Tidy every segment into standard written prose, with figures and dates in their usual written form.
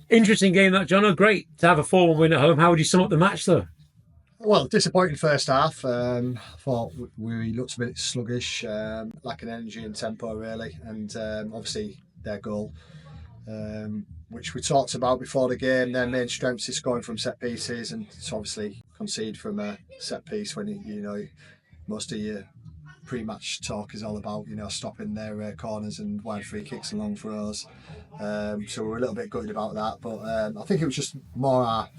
Interesting game, that, Jono. Great to have a 4-1 win at home. How would you sum up the match, though? Well, disappointing first half. I thought we looked a bit sluggish, lacking energy and tempo really, and obviously their goal, which we talked about before the game. Their main strength is scoring from set pieces, and to obviously concede from a set piece when you know most of your pre-match talk is all about stopping their corners and wide free kicks and long throws. So we're a little bit gutted about that, but I think it was just more our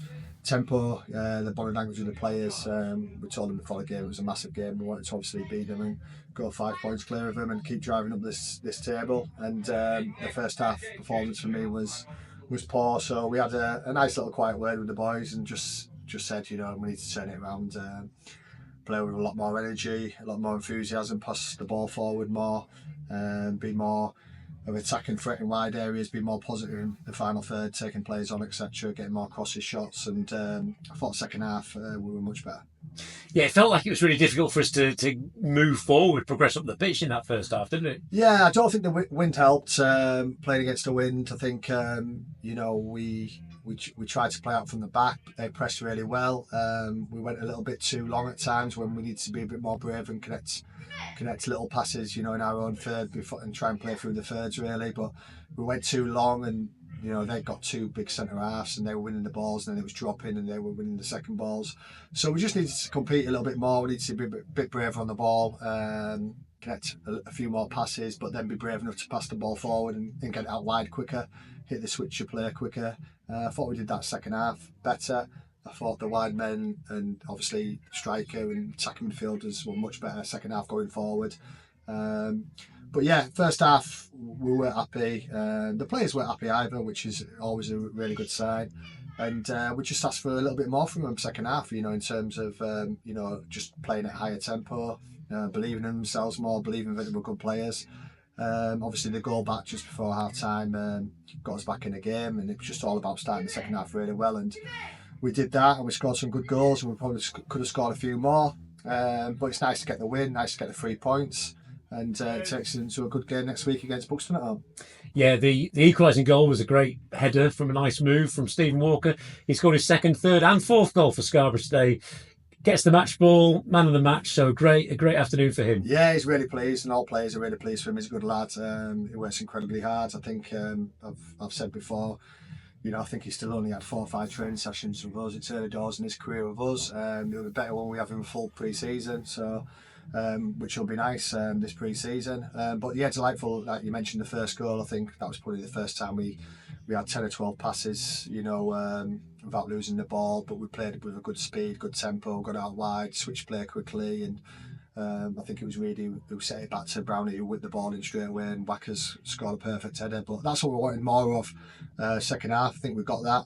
tempo, the body language of the players. We told them before the game it was a massive game. We wanted to obviously beat them and go 5 points clear of them and keep driving up this table. And the first half performance for me was poor. So we had a nice little quiet word with the boys and just said, we need to turn it around. Play with a lot more energy, a lot more enthusiasm, pass the ball forward more, be more of attacking threat in wide areas, be more positive in the final third, taking players on, etc., getting more crosses shots. And I thought second half we were much better. Yeah, it felt like it was really difficult for us to move forward, progress up the pitch in that first half, didn't it? Yeah, I don't think the wind helped. Playing against the wind, I think we tried to play out from the back. They pressed really well. We went a little bit too long at times when we needed to be a bit more brave and connect little passes, in our own third before and try and play through the thirds really. But we went too long, and they got 2 big centre halves and they were winning the balls, and then it was dropping and they were winning the second balls. So we just needed to compete a little bit more. We needed to be a bit braver on the ball. Connect a few more passes, but then be brave enough to pass the ball forward and get it out wide quicker, hit the switcher play quicker. I thought we did that second half better. I thought the wide men and obviously striker and attacking midfielders were much better second half going forward. But yeah, first half we weren't happy. The players weren't happy either, which is always a really good sign. And we just asked for a little bit more from them second half, in terms of just playing at higher tempo, believing in themselves more, believing that they were good players. Obviously the goal back just before half time got us back in the game, and it was just all about starting the second half really well, and we did that and we scored some good goals, and we probably could have scored a few more, but it's nice to get the win, nice to get the 3 points, and it takes us into a good game next week against Buxton at home. Yeah, the equalising goal was a great header from a nice move from Ste Walker. He scored his second, third and fourth goal for Scarborough today. Gets the match ball, man of the match, so a great afternoon for him. Yeah, he's really pleased, and all players are really pleased for him. He's a good lad. He works incredibly hard. I think I've said before, I think he's still only had 4 or 5 training sessions with us. It's early doors in his career with us. It'll be better when we have him full pre-season, so which will be nice this pre-season. But yeah, delightful. Like you mentioned, the first goal. I think that was probably the first time we had 10 or 12 passes, without losing the ball, but we played it with a good speed, good tempo, got out wide, switched play quickly, and I think it was Reedy who set it back to Brownie, who whipped the ball in straight away, and Wackers scored a perfect header. But that's what we wanted more of second half. I think we got that.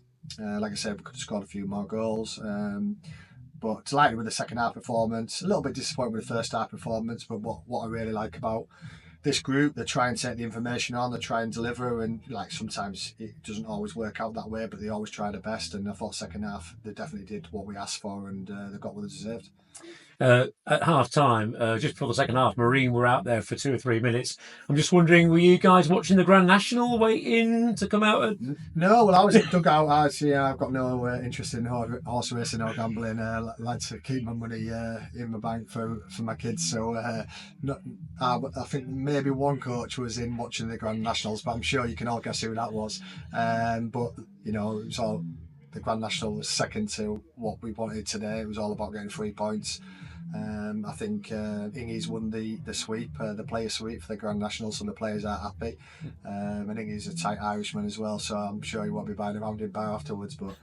Like I said, we could have scored a few more goals. But delighted with the second half performance. A little bit disappointed with the first half performance, but what I really like about this group, they try and take the information on, they try and deliver, and like sometimes it doesn't always work out that way, but they always try their best. And I thought second half they definitely did what we asked for, and they got what they deserved. At half time, just before the second half, Marine were out there for 2 or 3 minutes. I'm just wondering, were you guys watching the Grand National waiting to come out? No, well, I was at dugout. I've got no interest in horse racing or gambling. I like to keep my money in my bank for my kids. So I think maybe one coach was in watching the Grand Nationals, but I'm sure you can all guess who that was. But it was all, the Grand National was second to what we wanted today. It was all about getting 3 points. I think Ingy's won the sweep, the player sweep for the Grand National, so the players are happy. And Ingy's a tight Irishman as well, so I'm sure he won't be buying around in bar afterwards. But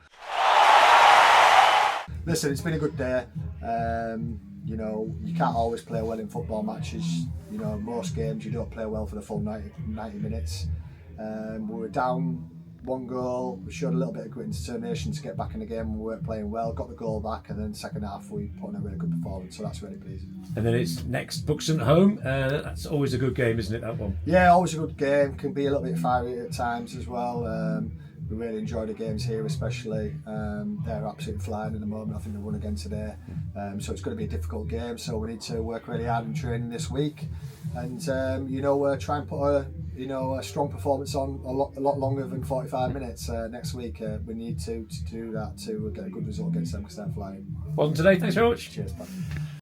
listen, it's been a good day. You can't always play well in football matches. Most games you don't play well for the full 90 minutes. We were down 1 goal. We showed a little bit of grit and determination to get back in the game. We weren't playing well, got the goal back, and then second half we put in a really good performance, so that's really pleasing. And then it's next Buxton at home. That's always a good game, isn't it, that one? Yeah, always a good game. Can be a little bit fiery at times as well. We really enjoy the games here, especially. They're absolutely flying at the moment. I think they won again today. So it's going to be a difficult game. So we need to work really hard in training this week, and try and put a strong performance on a lot longer than 45 minutes next week. We need to do that to get a good result against them because they're flying. Well done today. Thanks very much. Cheers, Paddy.